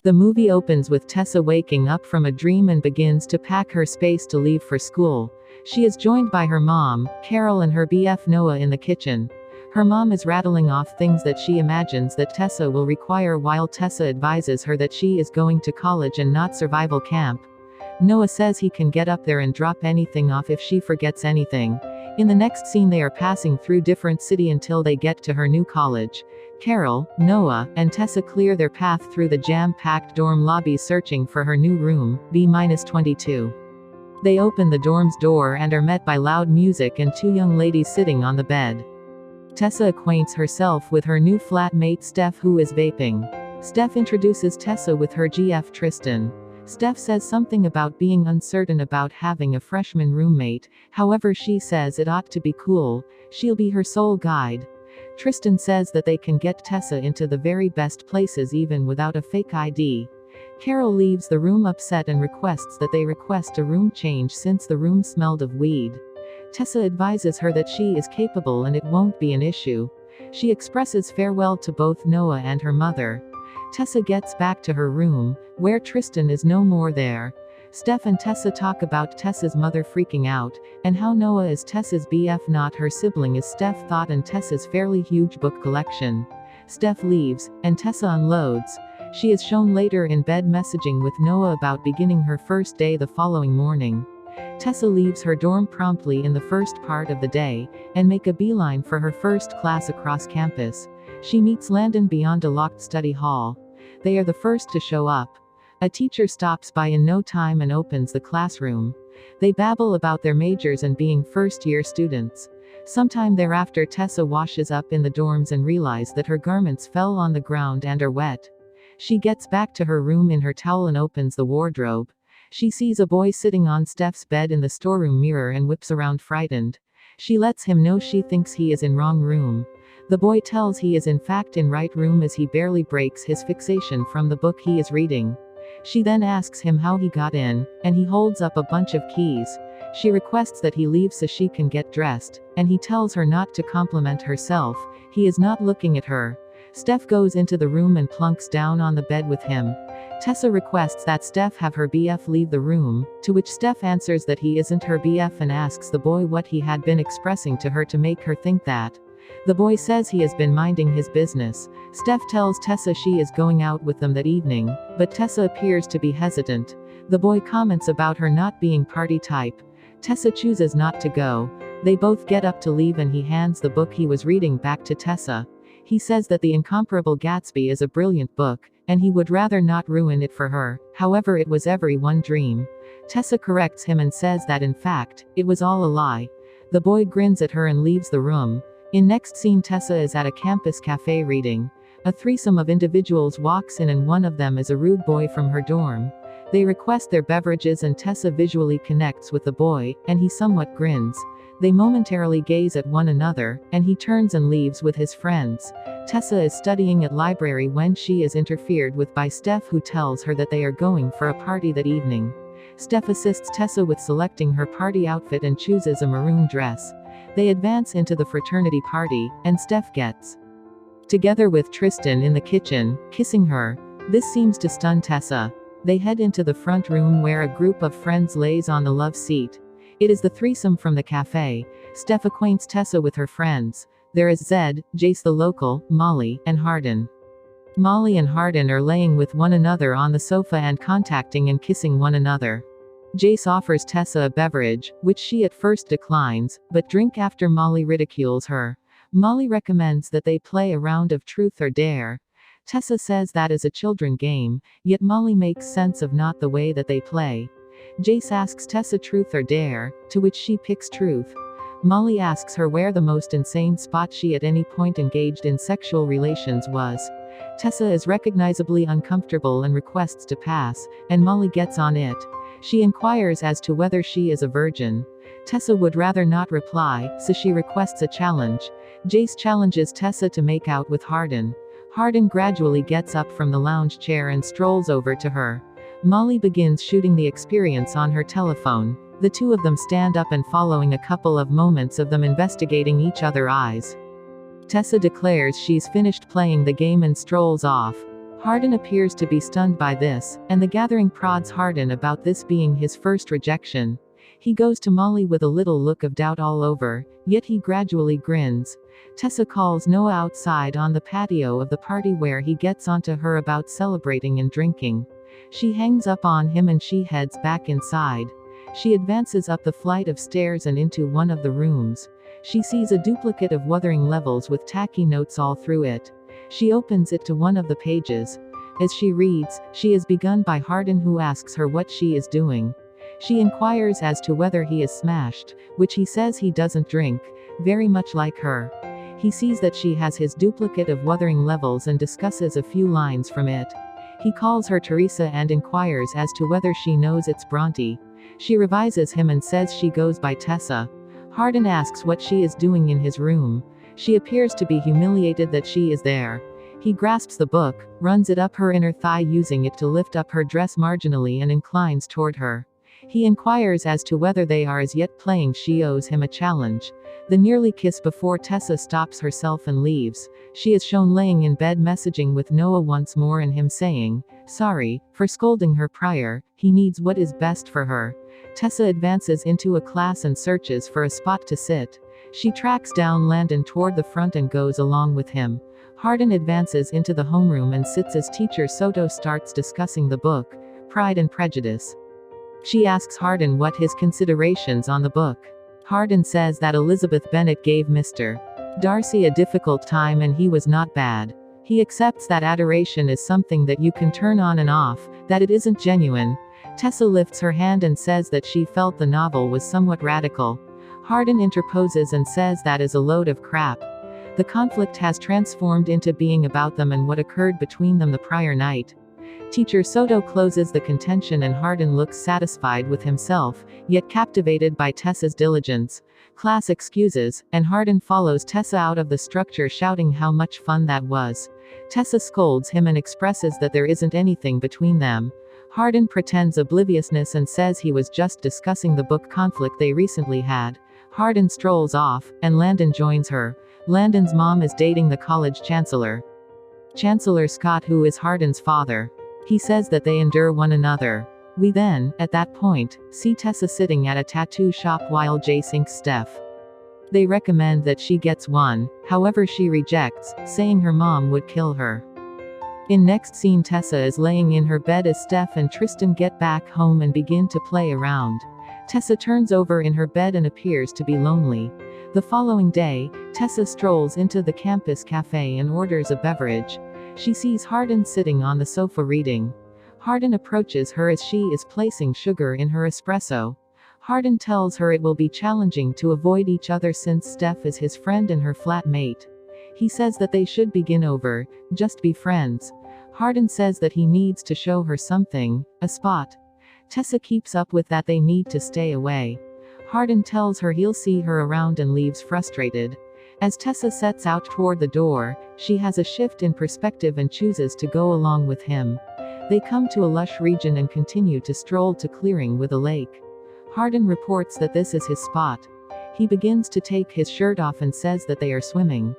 The movie opens with Tessa waking up from a dream and begins to pack her space to leave for school. She is joined by her mom, Carol, and her BF Noah in the kitchen. Her mom is rattling off things that she imagines that Tessa will require while Tessa advises her that she is going to college and not survival camp. Noah says he can get up there and drop anything off if she forgets anything. In the next scene they are passing through different city until they get to her new college. Carol, Noah, and Tessa clear their path through the jam-packed dorm lobby searching for her new room, B-22. They open the dorm's door and are met by loud music and two young ladies sitting on the bed. Tessa acquaints herself with her new flatmate Steph, who is vaping. Steph introduces Tessa with her GF Tristan. Steph says something about being uncertain about having a freshman roommate, however she says it ought to be cool, she'll be her sole guide. Tristan says that they can get Tessa into the very best places even without a fake ID. Carol leaves the room upset and requests that they request a room change since the room smelled of weed. Tessa advises her that she is capable and it won't be an issue. She expresses farewell to both Noah and her mother. Tessa gets back to her room, where Tristan is no more there. Steph and Tessa talk about Tessa's mother freaking out, and how Noah is Tessa's BF, not her sibling, as Steph thought, and Tessa's fairly huge book collection. Steph leaves, and Tessa unloads. She is shown later in bed messaging with Noah about beginning her first day the following morning. Tessa leaves her dorm promptly in the first part of the day, and make a beeline for her first class across campus. She meets Landon beyond a locked study hall. They are the first to show up. A teacher stops by in no time and opens the classroom. They babble about their majors and being first-year students. Sometime thereafter Tessa washes up in the dorms and realizes that her garments fell on the ground and are wet. She gets back to her room in her towel and opens the wardrobe. She sees a boy sitting on Steph's bed in the storeroom mirror and whips around frightened. She lets him know she thinks he is in wrong room. The boy tells he is in fact in right room as he barely breaks his fixation from the book he is reading. She then asks him how he got in, and he holds up a bunch of keys. She requests that he leave so she can get dressed, and he tells her not to compliment herself. He is not looking at her. Steph goes into the room and plunks down on the bed with him. Tessa requests that Steph have her BF leave the room, to which Steph answers that he isn't her BF and asks the boy what he had been expressing to her to make her think that. The boy says he has been minding his business. Steph tells Tessa she is going out with them that evening, but Tessa appears to be hesitant. The boy comments about her not being party type. Tessa chooses not to go. They both get up to leave and he hands the book he was reading back to Tessa. He says that The Incomparable Gatsby is a brilliant book, and he would rather not ruin it for her, however it was everyone's dream. Tessa corrects him and says that in fact, it was all a lie. The boy grins at her and leaves the room. In next scene Tessa is at a campus cafe reading. A threesome of individuals walks in and one of them is a rude boy from her dorm. They request their beverages and Tessa visually connects with the boy, and he somewhat grins. They momentarily gaze at one another, and he turns and leaves with his friends. Tessa is studying at library when she is interfered with by Steph, who tells her that they are going for a party that evening. Steph assists Tessa with selecting her party outfit and chooses a maroon dress. They advance into the fraternity party, and Steph gets together with Tristan in the kitchen, kissing her. This seems to stun Tessa. They head into the front room where a group of friends lays on the love seat. It is the threesome from the cafe. Steph acquaints Tessa with her friends. There is Zed, Jace the local, Molly, and Hardin. Molly and Hardin are laying with one another on the sofa and contacting and kissing one another. Jace offers Tessa a beverage, which she at first declines, but drink after Molly ridicules her. Molly recommends that they play a round of truth or dare. Tessa says that is a children game, yet Molly makes sense of not the way that they play. Jace asks Tessa truth or dare, to which she picks truth. Molly asks her where the most insane spot she at any point engaged in sexual relations was. Tessa is recognizably uncomfortable and requests to pass, and Molly gets on it. She inquires as to whether she is a virgin. Tessa would rather not reply, so she requests a challenge. Jace challenges Tessa to make out with Hardin. Hardin gradually gets up from the lounge chair and strolls over to her. Molly begins shooting the experience on her telephone. The two of them stand up and following a couple of moments of them investigating each other's eyes. Tessa declares she's finished playing the game and strolls off. Hardin appears to be stunned by this, and the gathering prods Hardin about this being his first rejection. He goes to Molly with a little look of doubt all over, yet he gradually grins. Tessa calls Noah outside on the patio of the party where he gets onto her about celebrating and drinking. She hangs up on him and she heads back inside. She advances up the flight of stairs and into one of the rooms. She sees a duplicate of Wuthering Levels with tacky notes all through it. She opens it to one of the pages. As she reads, she is begun by Hardin, who asks her what she is doing. She inquires as to whether he is smashed, which he says he doesn't drink, very much like her. He sees that she has his duplicate of Wuthering Levels and discusses a few lines from it. He calls her Theresa and inquires as to whether she knows it's Bronte. She revises him and says she goes by Tessa. Hardin asks what she is doing in his room. She appears to be humiliated that she is there. He grasps the book, runs it up her inner thigh using it to lift up her dress marginally and inclines toward her. He inquires as to whether they are as yet playing. She owes him a challenge. The nearly kiss before Tessa stops herself and leaves. She is shown laying in bed messaging with Noah once more and him saying, sorry, for scolding her prior, he needs what is best for her. Tessa advances into a class and searches for a spot to sit. She tracks down Landon toward the front and goes along with him. Hardin advances into the homeroom and sits as teacher Soto starts discussing the book, Pride and Prejudice. She asks Hardin what his considerations on the book. Hardin says that Elizabeth Bennet gave Mr. Darcy a difficult time and he was not bad. He accepts that adoration is something that you can turn on and off, that it isn't genuine. Tessa lifts her hand and says that she felt the novel was somewhat radical. Hardin interposes and says that is a load of crap. The conflict has transformed into being about them and what occurred between them the prior night. Teacher Soto closes the contention and Hardin looks satisfied with himself, yet captivated by Tessa's diligence. Class excuses, and Hardin follows Tessa out of the structure shouting how much fun that was. Tessa scolds him and expresses that there isn't anything between them. Hardin pretends obliviousness and says he was just discussing the book conflict they recently had. Hardin strolls off, and Landon joins her. Landon's mom is dating the college chancellor. Chancellor Scott, who is Hardin's father. He says that they endure one another. We then, at that point, see Tessa sitting at a tattoo shop while Jace inks Steph. They recommend that she gets one, however she rejects, saying her mom would kill her. In next scene, Tessa is laying in her bed as Steph and Tristan get back home and begin to play around. Tessa turns over in her bed and appears to be lonely. The following day, Tessa strolls into the campus cafe and orders a beverage. She sees Hardin sitting on the sofa reading. Hardin approaches her as she is placing sugar in her espresso. Hardin tells her it will be challenging to avoid each other since Steph is his friend and her flatmate. He says that they should begin over, just be friends. Hardin says that he needs to show her something, a spot. Tessa keeps up with that they need to stay away. Hardin tells her he'll see her around and leaves frustrated. As Tessa sets out toward the door, she has a shift in perspective and chooses to go along with him. They come to a lush region and continue to stroll to clearing with a lake. Hardin reports that this is his spot. He begins to take his shirt off and says that they are swimming.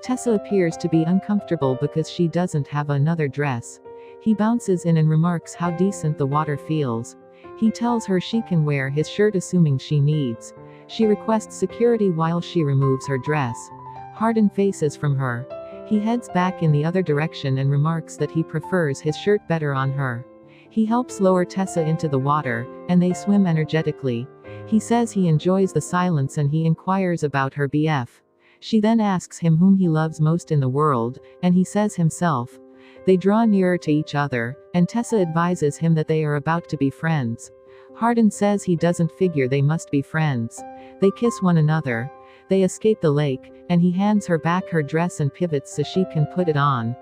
Tessa appears to be uncomfortable because she doesn't have another dress. He bounces in and remarks how decent the water feels. He tells her she can wear his shirt assuming she needs. She requests security while she removes her dress. Hardin faces from her. He heads back in the other direction and remarks that he prefers his shirt better on her. He helps lower Tessa into the water, and they swim energetically. He says he enjoys the silence and he inquires about her BF. She then asks him whom he loves most in the world, and he says himself. They draw nearer to each other, and Tessa advises him that they are about to be friends. Hardin says he doesn't figure they must be friends. They kiss one another. They escape the lake, and he hands her back her dress and pivots so she can put it on.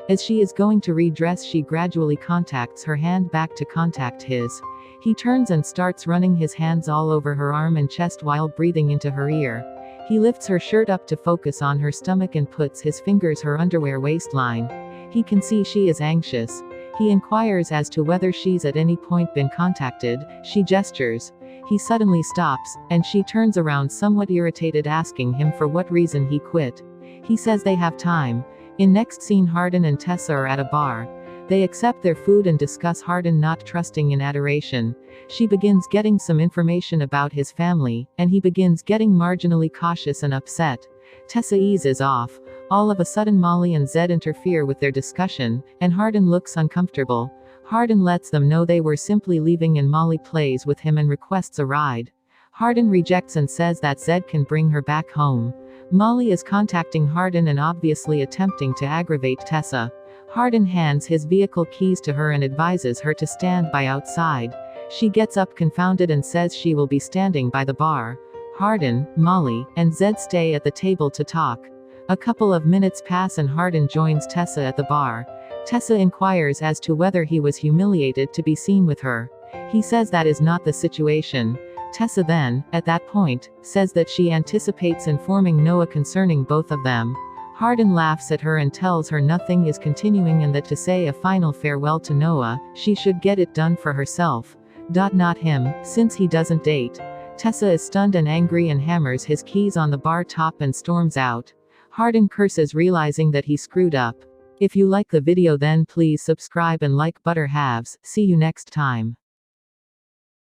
As she is going to redress, she gradually contacts her hand back to contact his. He turns and starts running his hands all over her arm and chest while breathing into her ear. He lifts her shirt up to focus on her stomach and puts his fingers her underwear waistline. He can see she is anxious. He inquires as to whether she's at any point been contacted. She gestures. He suddenly stops, and she turns around somewhat irritated, asking him for what reason he quit. He says they have time. In next scene, Hardin and Tessa are at a bar. They accept their food and discuss Hardin not trusting in adoration. She begins getting some information about his family, and he begins getting marginally cautious and upset. Tessa eases off. All of a sudden Molly and Zed interfere with their discussion, and Hardin looks uncomfortable. Hardin lets them know they were simply leaving and Molly plays with him and requests a ride. Hardin rejects and says that Zed can bring her back home. Molly is contacting Hardin and obviously attempting to aggravate Tessa. Hardin hands his vehicle keys to her and advises her to stand by outside. She gets up confounded and says she will be standing by the bar. Hardin, Molly, and Zed stay at the table to talk. A couple of minutes pass and Hardin joins Tessa at the bar. Tessa inquires as to whether he was humiliated to be seen with her. He says that is not the situation. Tessa then, at that point, says that she anticipates informing Noah concerning both of them. Hardin laughs at her and tells her nothing is continuing and that to say a final farewell to Noah, she should get it done for herself. Not him, since he doesn't date. Tessa is stunned and angry and hammers his keys on the bar top and storms out. Hardin curses realizing that he screwed up. If you like the video then please subscribe and like butter halves. See you next time.